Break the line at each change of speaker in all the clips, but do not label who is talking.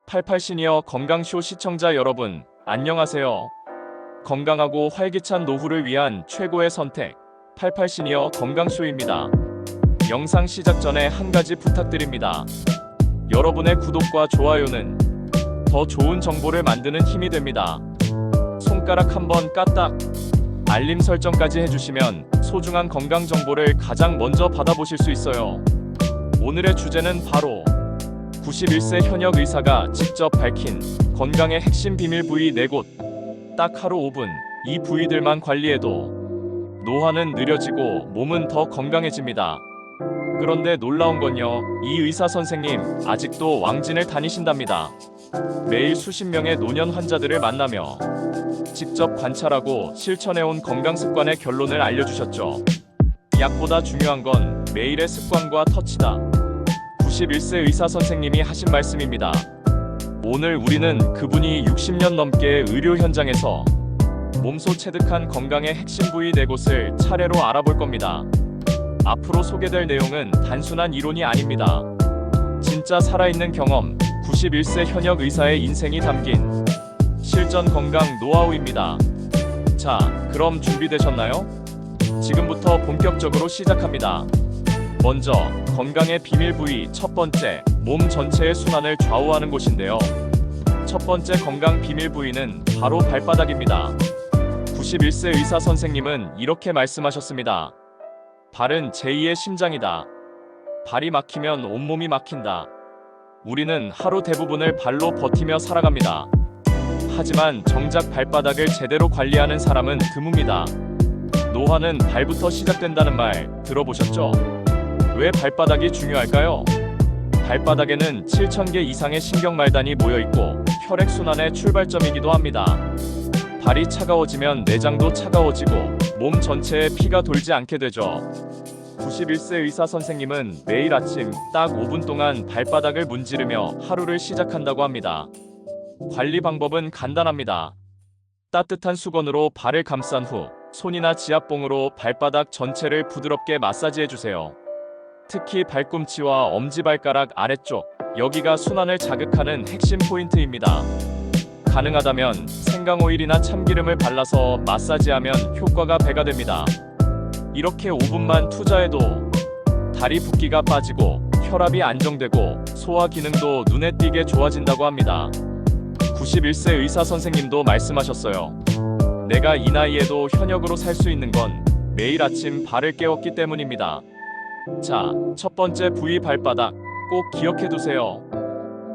88 시니어 건강쇼 시청자 여러분, 안녕하세요. 건강하고 활기찬 노후를 위한 최고의 선택, 88 시니어 건강쇼입니다. 영상 시작 전에 한 가지 부탁드립니다. 여러분의 구독과 좋아요는 더 좋은 정보를 만드는 힘이 됩니다. 손가락 한번 까딱, 알림 설정까지 해주시면 소중한 건강 정보를 가장 먼저 받아보실 수 있어요. 오늘의 주제는 바로 91세 현역 의사가 직접 밝힌 건강의 핵심 비밀 부위 4곳. 딱 하루 5분, 이 부위들만 관리해도 노화는 느려지고 몸은 더 건강해집니다. 그런데 놀라운 건요, 이 의사 선생님 아직도 왕진을 다니신답니다. 매일 수십 명의 노년 환자들을 만나며 직접 관찰하고 실천해온 건강 습관의 결론을 알려주셨죠. 약보다 중요한 건 매일의 습관과 터치다. 91세 의사 선생님이 하신 말씀입니다. 오늘 우리는 그분이 60년 넘게 의료 현장에서 몸소 체득한 건강의 핵심 부위 4곳을 차례로 알아볼 겁니다. 앞으로 소개될 내용은 단순한 이론이 아닙니다. 진짜 살아있는 경험, 91세 현역 의사의 인생이 담긴 실전 건강 노하우입니다. 자, 그럼 준비되셨나요? 지금부터 본격적으로 시작합니다. 먼저 건강의 비밀 부위 첫 번째, 몸 전체의 순환을 좌우하는 곳인데요. 첫 번째 건강 비밀 부위는 바로 발바닥입니다. 91세 의사 선생님은 이렇게 말씀하셨습니다. 발은 제2의 심장이다. 발이 막히면 온몸이 막힌다. 우리는 하루 대부분을 발로 버티며 살아갑니다. 하지만 정작 발바닥을 제대로 관리하는 사람은 드뭅니다. 노화는 발부터 시작된다는 말 들어보셨죠? 왜 발바닥이 중요할까요? 발바닥에는 7,000개 이상의 신경말단이 모여있고 혈액순환의 출발점이기도 합니다. 발이 차가워지면 내장도 차가워지고 몸 전체에 피가 돌지 않게 되죠. 91세 의사 선생님은 매일 아침 딱 5분 동안 발바닥을 문지르며 하루를 시작한다고 합니다. 관리 방법은 간단합니다. 따뜻한 수건으로 발을 감싼 후 손이나 지압봉으로 발바닥 전체를 부드럽게 마사지해주세요. 특히 발꿈치와 엄지발가락 아래쪽, 여기가 순환을 자극하는 핵심 포인트입니다. 가능하다면 생강오일이나 참기름을 발라서 마사지하면 효과가 배가 됩니다. 이렇게 5분만 투자해도 다리 붓기가 빠지고 혈압이 안정되고 소화 기능도 눈에 띄게 좋아진다고 합니다. 91세 의사 선생님도 말씀하셨어요. 내가 이 나이에도 현역으로 살 수 있는 건 매일 아침 발을 깨웠기 때문입니다. 자, 첫 번째 부위 발바닥 꼭 기억해두세요.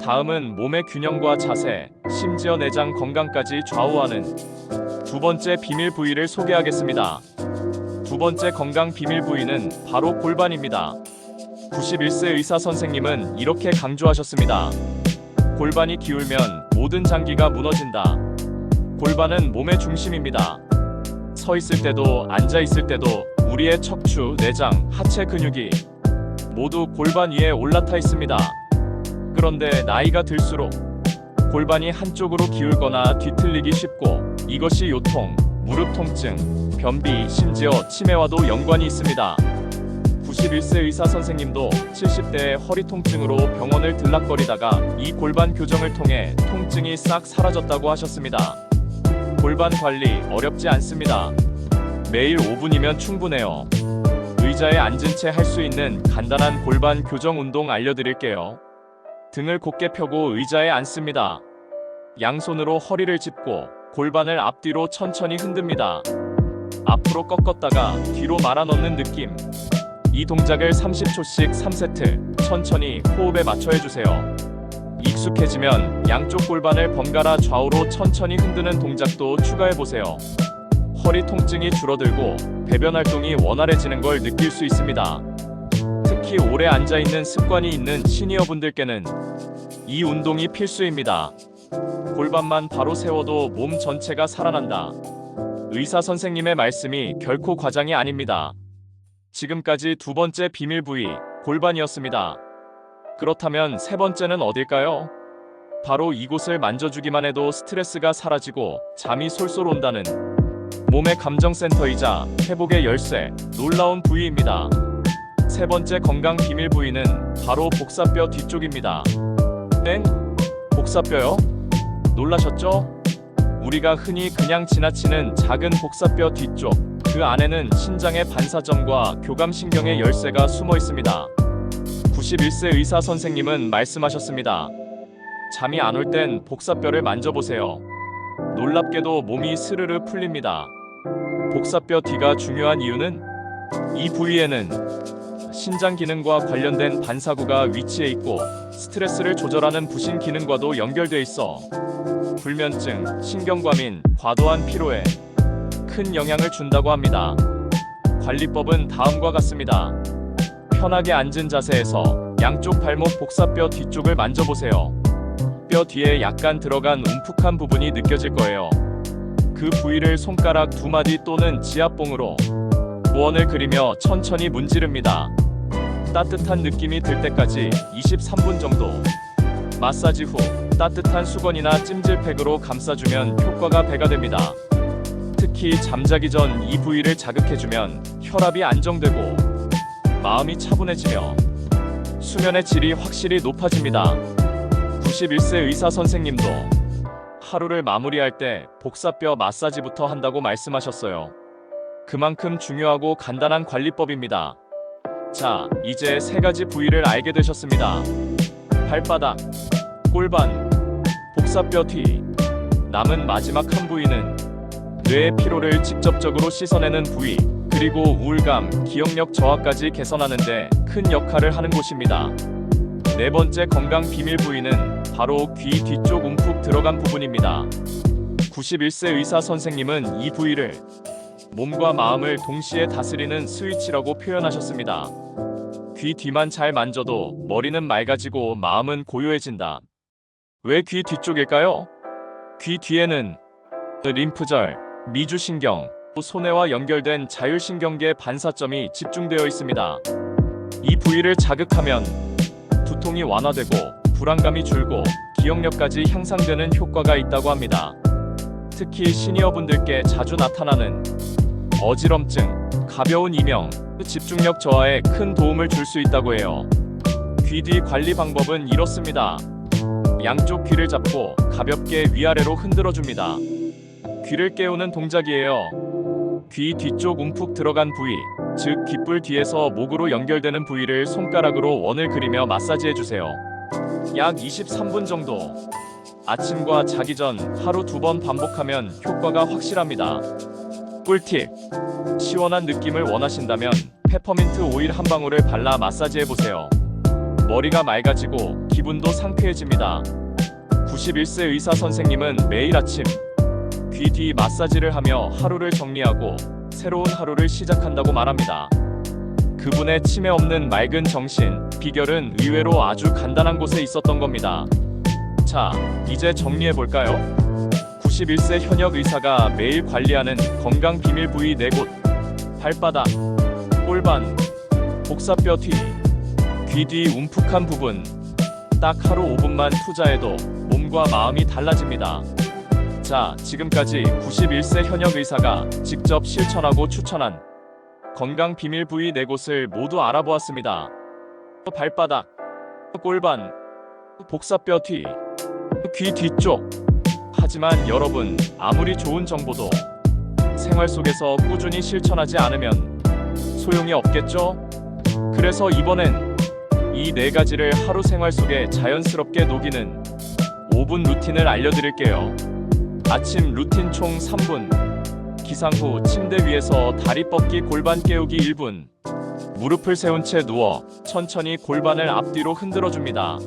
다음은 몸의 균형과 자세, 심지어 내장 건강까지 좌우하는 두 번째 비밀 부위를 소개하겠습니다. 두 번째 건강 비밀 부위는 바로 골반입니다. 91세 의사 선생님은 이렇게 강조하셨습니다. 골반이 기울면 모든 장기가 무너진다. 골반은 몸의 중심입니다. 서 있을 때도 앉아 있을 때도 우리의 척추, 내장, 하체 근육이 모두 골반 위에 올라타 있습니다. 그런데 나이가 들수록 골반이 한쪽으로 기울거나 뒤틀리기 쉽고 이것이 요통, 무릎 통증, 변비, 심지어 치매와도 연관이 있습니다. 91세 의사 선생님도 70대의 허리 통증으로 병원을 들락거리다가 이 골반 교정을 통해 통증이 싹 사라졌다고 하셨습니다. 골반 관리 어렵지 않습니다. 매일 5분이면 충분해요. 의자에 앉은 채 할 수 있는 간단한 골반 교정 운동 알려드릴게요. 등을 곧게 펴고 의자에 앉습니다. 양손으로 허리를 짚고 골반을 앞뒤로 천천히 흔듭니다. 앞으로 꺾었다가 뒤로 말아 넣는 느낌. 이 동작을 30초씩 3세트 천천히 호흡에 맞춰 해주세요. 익숙해지면 양쪽 골반을 번갈아 좌우로 천천히 흔드는 동작도 추가해보세요. 허리 통증이 줄어들고 배변 활동이 원활해지는 걸 느낄 수 있습니다. 특히 오래 앉아있는 습관이 있는 시니어분들께는 이 운동이 필수입니다. 골반만 바로 세워도 몸 전체가 살아난다. 의사 선생님의 말씀이 결코 과장이 아닙니다. 지금까지 두 번째 비밀 부위, 골반이었습니다. 그렇다면 세 번째는 어딜까요? 바로 이곳을 만져주기만 해도 스트레스가 사라지고 잠이 솔솔 온다는 몸의 감정센터이자 회복의 열쇠, 놀라운 부위입니다. 세 번째 건강 비밀 부위는 바로 복사뼈 뒤쪽입니다. 땡! 복사뼈요? 놀라셨죠? 우리가 흔히 그냥 지나치는 작은 복사뼈 뒤쪽, 그 안에는 신장의 반사점과 교감신경의 열쇠가 숨어 있습니다. 91세 의사 선생님은 말씀하셨습니다. 잠이 안 올 땐 복사뼈를 만져보세요. 놀랍게도 몸이 스르르 풀립니다. 복사뼈 뒤가 중요한 이유는 이 부위에는 신장 기능과 관련된 반사구가 위치해 있고 스트레스를 조절하는 부신 기능과도 연결돼 있어 불면증, 신경과민, 과도한 피로에 큰 영향을 준다고 합니다. 관리법은 다음과 같습니다. 편하게 앉은 자세에서 양쪽 발목 복사뼈 뒤쪽을 만져보세요. 뼈 뒤에 약간 들어간 움푹한 부분이 느껴질 거예요. 그 부위를 손가락 2마디 또는 지압봉으로 원을 그리며 천천히 문지릅니다. 따뜻한 느낌이 들 때까지 23분 정도. 마사지 후 따뜻한 수건이나 찜질팩으로 감싸주면 효과가 배가 됩니다. 특히 잠자기 전 이 부위를 자극해주면 혈압이 안정되고 마음이 차분해지며 수면의 질이 확실히 높아집니다. 91세 의사 선생님도 하루를 마무리할 때 복사뼈 마사지부터 한다고 말씀하셨어요. 그만큼 중요하고 간단한 관리법입니다. 자, 이제 3가지 부위를 알게 되셨습니다. 발바닥, 골반, 복사뼈 뒤. 남은 마지막 한 부위는 뇌의 피로를 직접적으로 씻어내는 부위, 그리고 우울감, 기억력 저하까지 개선하는 데 큰 역할을 하는 곳입니다. 4번째 건강 비밀 부위는 바로 귀 뒤쪽 움푹 들어간 부분입니다. 91세 의사 선생님은 이 부위를 몸과 마음을 동시에 다스리는 스위치라고 표현하셨습니다. 귀 뒤만 잘 만져도 머리는 맑아지고 마음은 고요해진다. 왜 귀 뒤쪽일까요? 귀 뒤에는 림프절, 미주신경, 소뇌와 연결된 자율신경계 반사점이 집중되어 있습니다. 이 부위를 자극하면 두통이 완화되고 불안감이 줄고 기억력까지 향상되는 효과가 있다고 합니다. 특히 시니어분들께 자주 나타나는 어지럼증, 가벼운 이명, 집중력 저하에 큰 도움을 줄 수 있다고 해요. 귀 뒤 관리 방법은 이렇습니다. 양쪽 귀를 잡고 가볍게 위아래로 흔들어줍니다. 귀를 깨우는 동작이에요. 귀 뒤쪽 움푹 들어간 부위, 즉 귓불 뒤에서 목으로 연결되는 부위를 손가락으로 원을 그리며 마사지해주세요. 약 23분 정도. 아침과 자기 전 하루 2번 반복하면 효과가 확실합니다. 꿀팁! 시원한 느낌을 원하신다면 페퍼민트 오일 한 방울을 발라 마사지해보세요. 머리가 맑아지고 기분도 상쾌해집니다. 91세 의사 선생님은 매일 아침 귀 뒤 마사지를 하며 하루를 정리하고 새로운 하루를 시작한다고 말합니다. 그분의 치매 없는 맑은 정신, 비결은 의외로 아주 간단한 곳에 있었던 겁니다. 자, 이제 정리해볼까요? 91세 현역 의사가 매일 관리하는 건강 비밀 부위 4곳. 발바닥, 골반, 복사뼈 뒤, 귀 뒤 움푹한 부분. 딱 하루 5분만 투자해도 몸과 마음이 달라집니다. 자, 지금까지 91세 현역 의사가 직접 실천하고 추천한 건강 비밀 부위 4곳을 모두 알아보았습니다. 발바닥, 골반, 복사뼈 뒤, 귀 뒤쪽. 하지만 여러분, 아무리 좋은 정보도 생활 속에서 꾸준히 실천하지 않으면 소용이 없겠죠? 그래서 이번엔 이 4가지를 하루 생활 속에 자연스럽게 녹이는 5분 루틴을 알려드릴게요. 아침 루틴 총 3분. 기상 후 침대 위에서 다리 뻗기 골반 깨우기 1분. 무릎을 세운 채 누워 천천히 골반을 앞뒤로 흔들어줍니다.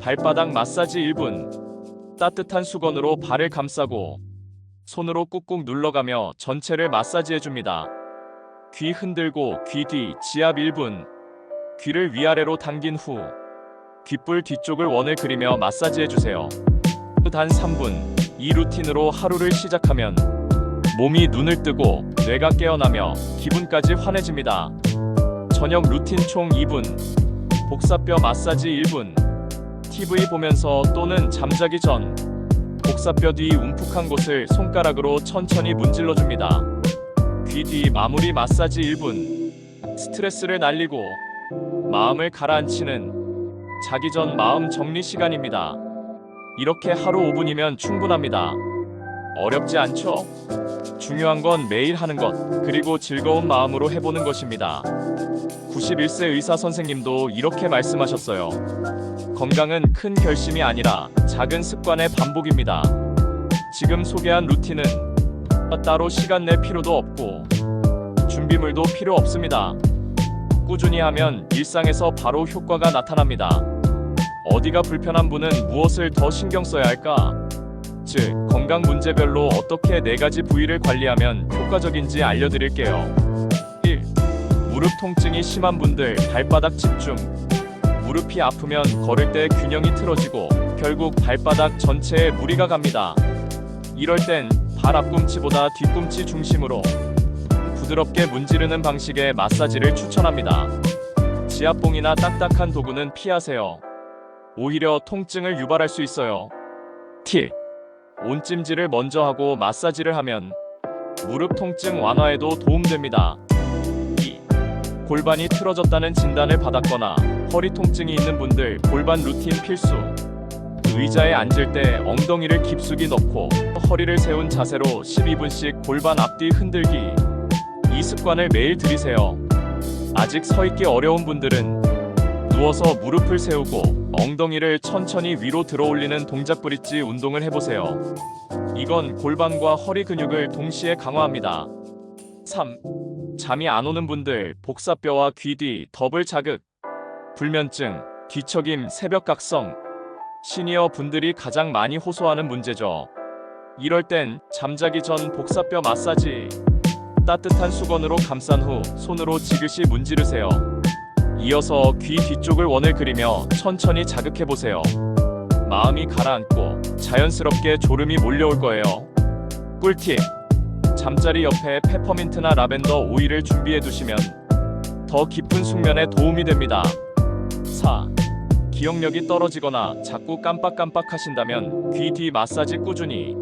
발바닥 마사지 1분. 따뜻한 수건으로 발을 감싸고 손으로 꾹꾹 눌러가며 전체를 마사지해줍니다. 귀 흔들고 귀 뒤 지압 1분. 귀를 위아래로 당긴 후 귓불 뒤쪽을 원을 그리며 마사지해주세요. 단 3분. 이 루틴으로 하루를 시작하면 몸이 눈을 뜨고 뇌가 깨어나며 기분까지 환해집니다. 저녁 루틴 총 2분. 복사뼈 마사지 1분. TV 보면서 또는 잠자기 전 복사뼈 뒤 움푹한 곳을 손가락으로 천천히 문질러줍니다. 귀 뒤 마무리 마사지 1분. 스트레스를 날리고 마음을 가라앉히는 자기 전 마음 정리 시간입니다. 이렇게 하루 5분이면 충분합니다. 어렵지 않죠? 중요한 건 매일 하는 것, 그리고 즐거운 마음으로 해보는 것입니다. 91세 의사 선생님도 이렇게 말씀하셨어요. 건강은 큰 결심이 아니라 작은 습관의 반복입니다. 지금 소개한 루틴은 따로 시간 낼 필요도 없고 준비물도 필요 없습니다. 꾸준히 하면 일상에서 바로 효과가 나타납니다. 어디가 불편한 분은 무엇을 더 신경 써야 할까? 즉, 건강 문제별로 어떻게 4가지 부위를 관리하면 효과적인지 알려드릴게요. 1. 무릎 통증이 심한 분들 발바닥 집중. 무릎이 아프면 걸을 때 균형이 틀어지고 결국 발바닥 전체에 무리가 갑니다. 이럴 땐 발 앞꿈치보다 뒤꿈치 중심으로 부드럽게 문지르는 방식의 마사지를 추천합니다. 지압봉이나 딱딱한 도구는 피하세요. 오히려 통증을 유발할 수 있어요. 팁. 온찜질을 먼저 하고 마사지를 하면 무릎 통증 완화에도 도움됩니다. 2. 골반이 틀어졌다는 진단을 받았거나 허리 통증이 있는 분들 골반 루틴 필수. 의자에 앉을 때 엉덩이를 깊숙이 넣고 허리를 세운 자세로 12분씩 골반 앞뒤 흔들기. 이 습관을 매일 들이세요. 아직 서 있기 어려운 분들은 누워서 무릎을 세우고 엉덩이를 천천히 위로 들어올리는 동작 브릿지 운동을 해보세요. 이건 골반과 허리 근육을 동시에 강화합니다. 3. 잠이 안 오는 분들 복사뼈와 귀 뒤 더블 자극. 불면증, 뒤척임, 새벽각성. 시니어 분들이 가장 많이 호소하는 문제죠. 이럴 땐 잠자기 전 복사뼈 마사지. 따뜻한 수건으로 감싼 후 손으로 지그시 문지르세요. 이어서 귀 뒤쪽을 원을 그리며 천천히 자극해보세요. 마음이 가라앉고 자연스럽게 졸음이 몰려올 거예요. 꿀팁. 잠자리 옆에 페퍼민트나 라벤더 오일을 준비해두시면 더 깊은 숙면에 도움이 됩니다. 4. 기억력이 떨어지거나 자꾸 깜빡깜빡 하신다면 귀 뒤 마사지 꾸준히.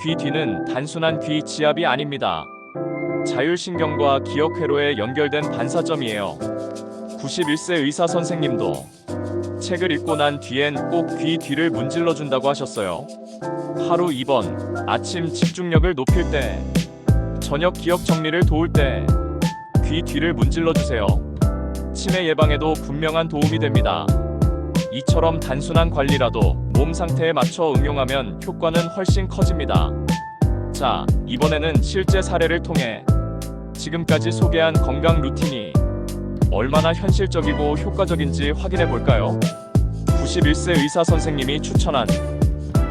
귀 뒤는 단순한 귀 지압이 아닙니다. 자율신경과 기억회로에 연결된 반사점이에요. 91세 의사 선생님도 책을 읽고 난 뒤엔 꼭 귀 뒤를 문질러준다고 하셨어요. 하루 2번, 아침 집중력을 높일 때, 저녁 기억 정리를 도울 때 귀 뒤를 문질러주세요. 치매 예방에도 분명한 도움이 됩니다. 이처럼 단순한 관리라도 몸 상태에 맞춰 응용하면 효과는 훨씬 커집니다. 자, 이번에는 실제 사례를 통해 지금까지 소개한 건강 루틴이 얼마나 현실적이고 효과적인지 확인해 볼까요? 91세 의사 선생님이 추천한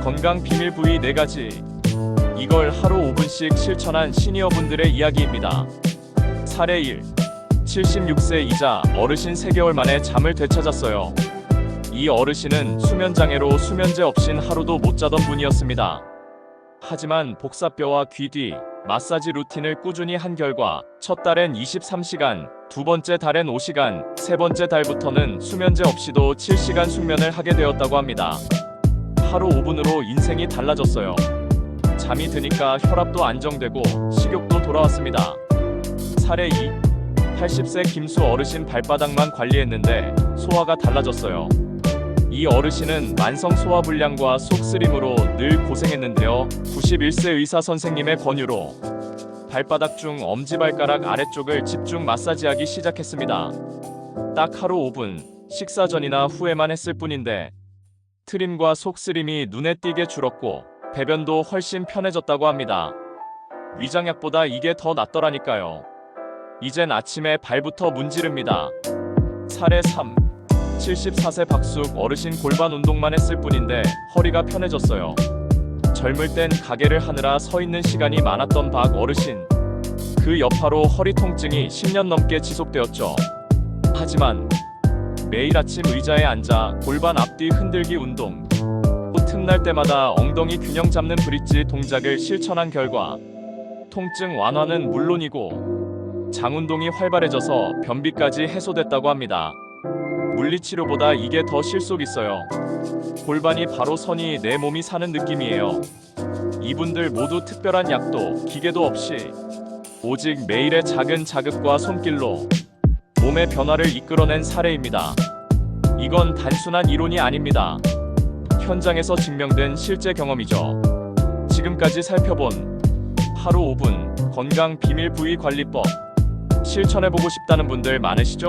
건강 비밀 부위 4가지. 이걸 하루 5분씩 실천한 시니어분들의 이야기입니다. 사례 1. 76세이자 어르신 3개월 만에 잠을 되찾았어요. 이 어르신은 수면장애로 수면제 없인 하루도 못 자던 분이었습니다. 하지만 복사뼈와 귀 뒤 마사지 루틴을 꾸준히 한 결과 첫 달엔 23시간, 두 번째 달엔 5시간, 세 번째 달부터는 수면제 없이도 7시간 숙면을 하게 되었다고 합니다. 하루 5분으로 인생이 달라졌어요. 잠이 드니까 혈압도 안정되고 식욕도 돌아왔습니다. 사례 2. 80세 김수 어르신 발바닥만 관리했는데 소화가 달라졌어요. 이 어르신은 만성 소화불량과 속쓰림으로 늘 고생했는데요. 91세 의사 선생님의 권유로 발바닥 중 엄지발가락 아래쪽을 집중 마사지하기 시작했습니다. 딱 하루 5분, 식사 전이나 후에만 했을 뿐인데 트림과 속쓰림이 눈에 띄게 줄었고 배변도 훨씬 편해졌다고 합니다. 위장약보다 이게 더 낫더라니까요. 이젠 아침에 발부터 문지릅니다. 사례 3. 74세 박숙 어르신 골반 운동만 했을 뿐인데 허리가 편해졌어요. 젊을 땐 가게를 하느라 서 있는 시간이 많았던 박 어르신. 그 여파로 허리 통증이 10년 넘게 지속되었죠. 하지만 매일 아침 의자에 앉아 골반 앞뒤 흔들기 운동, 또 틈날 때마다 엉덩이 균형 잡는 브릿지 동작을 실천한 결과 통증 완화는 물론이고 장 운동이 활발해져서 변비까지 해소됐다고 합니다. 물리치료보다 이게 더 실속 있어요. 골반이 바로 서니 내 몸이 사는 느낌이에요. 이분들 모두 특별한 약도 기계도 없이 오직 매일의 작은 자극과 손길로 몸의 변화를 이끌어낸 사례입니다. 이건 단순한 이론이 아닙니다. 현장에서 증명된 실제 경험이죠. 지금까지 살펴본 하루 5분 건강 비밀 부위 관리법 실천해보고 싶다는 분들 많으시죠?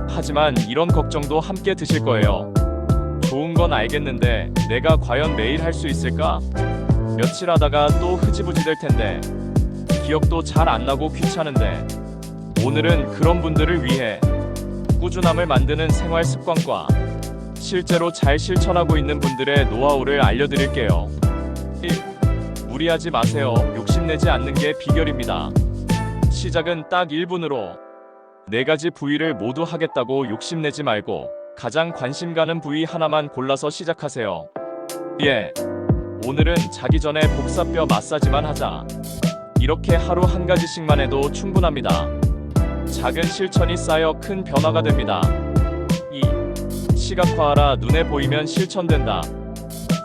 하지만 이런 걱정도 함께 드실 거예요. 좋은 건 알겠는데 내가 과연 매일 할 수 있을까? 며칠 하다가 또 흐지부지 될 텐데, 기억도 잘 안 나고 귀찮은데. 오늘은 그런 분들을 위해 꾸준함을 만드는 생활 습관과 실제로 잘 실천하고 있는 분들의 노하우를 알려드릴게요. 1. 무리하지 마세요. 욕심내지 않는 게 비결입니다. 시작은 딱 1분으로 4가지 부위를 모두 하겠다고 욕심내지 말고 가장 관심 가는 부위 하나만 골라서 시작하세요. 예. 오늘은 자기 전에 복사뼈 마사지만 하자. 이렇게 하루 한 가지씩만 해도 충분합니다. 작은 실천이 쌓여 큰 변화가 됩니다. 2. 시각화하라. 눈에 보이면 실천된다.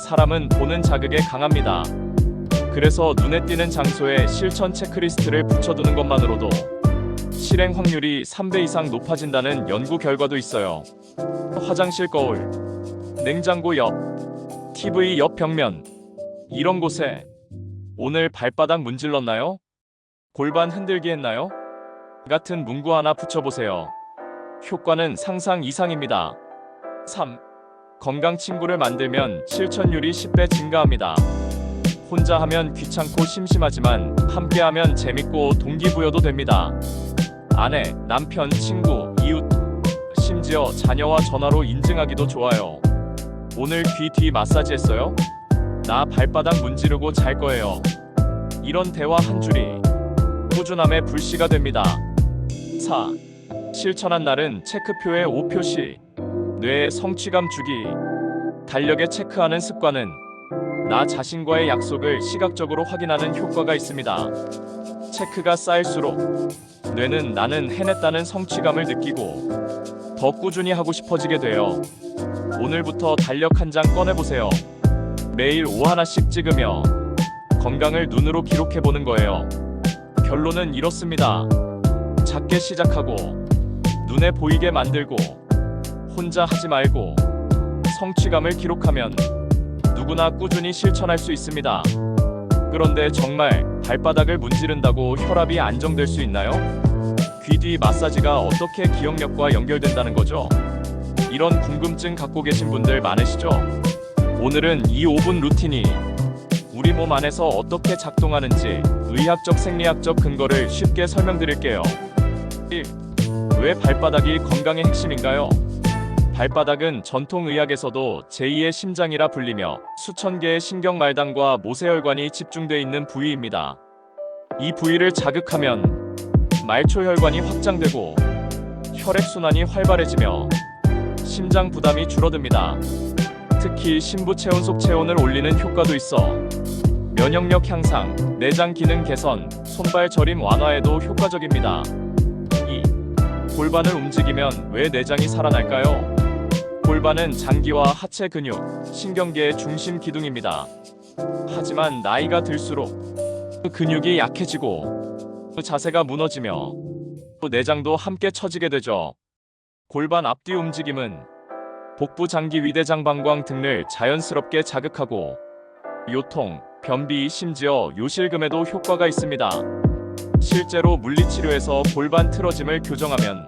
사람은 보는 자극에 강합니다. 그래서 눈에 띄는 장소에 실천 체크리스트를 붙여두는 것만으로도 실행 확률이 3배 이상 높아진다는 연구 결과도 있어요. 화장실 거울, 냉장고 옆, TV 옆 벽면, 이런 곳에 오늘 발바닥 문질렀나요? 골반 흔들기 했나요? 같은 문구 하나 붙여보세요. 효과는 상상 이상입니다. 3. 건강 친구를 만들면 실천율이 10배 증가합니다. 혼자 하면 귀찮고 심심하지만 함께하면 재밌고 동기부여도 됩니다. 아내, 남편, 친구, 이웃, 심지어 자녀와 전화로 인증하기도 좋아요. 오늘 귀 뒤 마사지 했어요? 나 발바닥 문지르고 잘 거예요. 이런 대화 한 줄이 꾸준함의 불씨가 됩니다. 4. 실천한 날은 체크표에 5표시. 뇌에 성취감 주기. 달력에 체크하는 습관은 나 자신과의 약속을 시각적으로 확인하는 효과가 있습니다. 체크가 쌓일수록 뇌는 나는 해냈다는 성취감을 느끼고 더 꾸준히 하고 싶어지게 돼요. 오늘부터 달력 한 장 꺼내보세요. 매일 오 하나씩 찍으며 건강을 눈으로 기록해보는 거예요. 결론은 이렇습니다. 작게 시작하고 눈에 보이게 만들고 혼자 하지 말고 성취감을 기록하면 누구나 꾸준히 실천할 수 있습니다. 그런데 정말 발바닥을 문지른다고 혈압이 안정될 수 있나요? 귀 뒤 마사지가 어떻게 기억력과 연결된다는 거죠? 이런 궁금증 갖고 계신 분들 많으시죠? 오늘은 이 5분 루틴이 우리 몸 안에서 어떻게 작동하는지 의학적 생리학적 근거를 쉽게 설명드릴게요. 1. 왜 발바닥이 건강의 핵심인가요? 발바닥은 전통의학에서도 제2의 심장이라 불리며 수천 개의 신경말단과 모세혈관이 집중돼 있는 부위입니다. 이 부위를 자극하면 말초혈관이 확장되고 혈액순환이 활발해지며 심장 부담이 줄어듭니다. 특히 신부체온 체온을 올리는 효과도 있어 면역력 향상, 내장 기능 개선, 손발 저림 완화에도 효과적입니다. 2. 골반을 움직이면 왜 내장이 살아날까요? 골반은 장기와 하체 근육, 신경계의 중심 기둥입니다. 하지만 나이가 들수록 그 근육이 약해지고 그 자세가 무너지며 내장도 함께 처지게 되죠. 골반 앞뒤 움직임은 복부 장기 위대장 방광 등을 자연스럽게 자극하고 요통, 변비, 심지어 요실금에도 효과가 있습니다. 실제로 물리치료에서 골반 틀어짐을 교정하면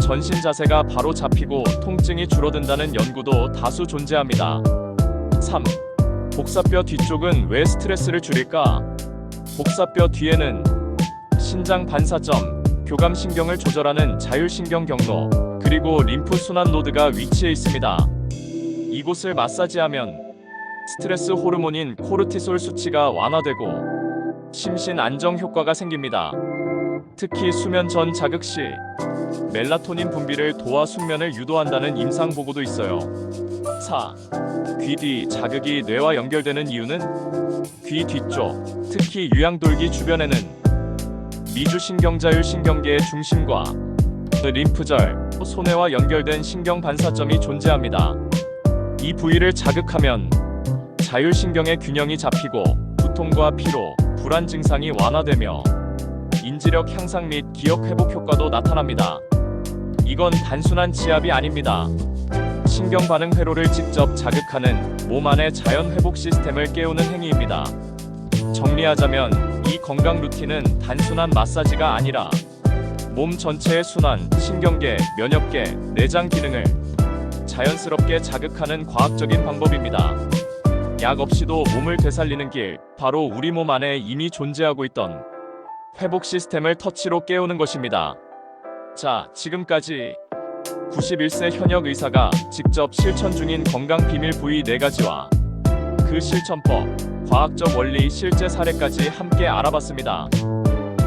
전신 자세가 바로 잡히고 통증이 줄어든다는 연구도 다수 존재합니다. 3. 복사뼈 뒤쪽은 왜 스트레스를 줄일까? 복사뼈 뒤에는 신장 반사점, 교감신경을 조절하는 자율신경 경로, 그리고 림프 순환 노드가 위치해 있습니다. 이곳을 마사지하면 스트레스 호르몬인 코르티솔 수치가 완화되고 심신 안정 효과가 생깁니다. 특히 수면 전 자극 시 멜라토닌 분비를 도와 숙면을 유도한다는 임상 보고도 있어요. 4. 귀 뒤 자극이 뇌와 연결되는 이유는 귀 뒤쪽, 특히 유양돌기 주변에는 미주신경자율 신경계의 중심과 림프절, 소뇌와 연결된 신경 반사점이 존재합니다. 이 부위를 자극하면 자율신경의 균형이 잡히고 두통과 피로, 불안 증상이 완화되며 인지력 향상 및 기억 회복 효과도 나타납니다. 이건 단순한 지압이 아닙니다. 신경 반응 회로를 직접 자극하는 몸 안의 자연 회복 시스템을 깨우는 행위입니다. 정리하자면 이 건강 루틴은 단순한 마사지가 아니라 몸 전체의 순환, 신경계, 면역계, 내장 기능을 자연스럽게 자극하는 과학적인 방법입니다. 약 없이도 몸을 되살리는 길, 바로 우리 몸 안에 이미 존재하고 있던 회복 시스템을 터치로 깨우는 것입니다. 자, 지금까지 91세 현역 의사가 직접 실천 중인 건강 비밀 부위 4가지와 그 실천법, 과학적 원리, 실제 사례까지 함께 알아봤습니다.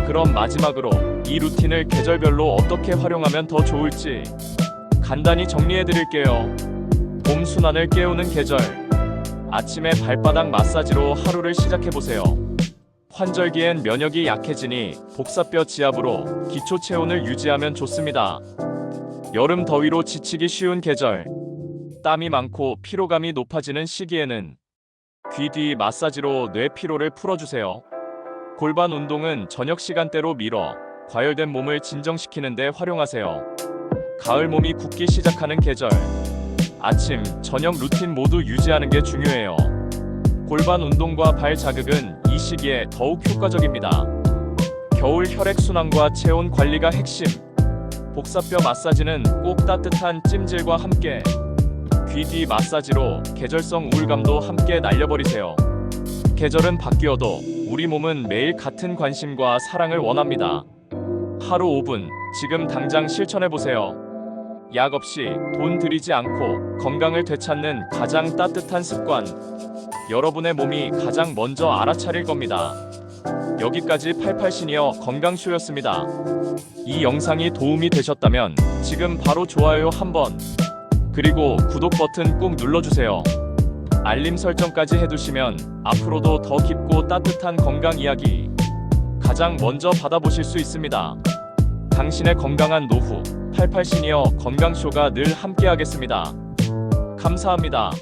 그럼 마지막으로 이 루틴을 계절별로 어떻게 활용하면 더 좋을지 간단히 정리해드릴게요. 봄 순환을 깨우는 계절, 아침에 발바닥 마사지로 하루를 시작해보세요. 환절기엔 면역이 약해지니 복사뼈 지압으로 기초 체온을 유지하면 좋습니다. 여름 더위로 지치기 쉬운 계절, 땀이 많고 피로감이 높아지는 시기에는 귀 뒤 마사지로 뇌 피로를 풀어주세요. 골반 운동은 저녁 시간대로 미뤄 과열된 몸을 진정시키는 데 활용하세요. 가을 몸이 붓기 시작하는 계절, 아침, 저녁 루틴 모두 유지하는 게 중요해요. 골반 운동과 발 자극은 이 시기에 더욱 효과적입니다. 겨울 혈액순환과 체온 관리가 핵심, 복사뼈 마사지는 꼭 따뜻한 찜질과 함께 귀 뒤 마사지로 계절성 우울감도 함께 날려버리세요. 계절은 바뀌어도 우리 몸은 매일 같은 관심과 사랑을 원합니다. 하루 5분, 지금 당장 실천해보세요. 약 없이 돈 들이지 않고 건강을 되찾는 가장 따뜻한 습관, 여러분의 몸이 가장 먼저 알아차릴 겁니다. 여기까지 88시니어 건강쇼였습니다. 이 영상이 도움이 되셨다면 지금 바로 좋아요 한번, 그리고 구독 버튼 꾹 눌러주세요. 알림 설정까지 해두시면 앞으로도 더 깊고 따뜻한 건강 이야기 가장 먼저 받아보실 수 있습니다. 당신의 건강한 노후 88시니어 건강쇼가 늘 함께하겠습니다. 감사합니다.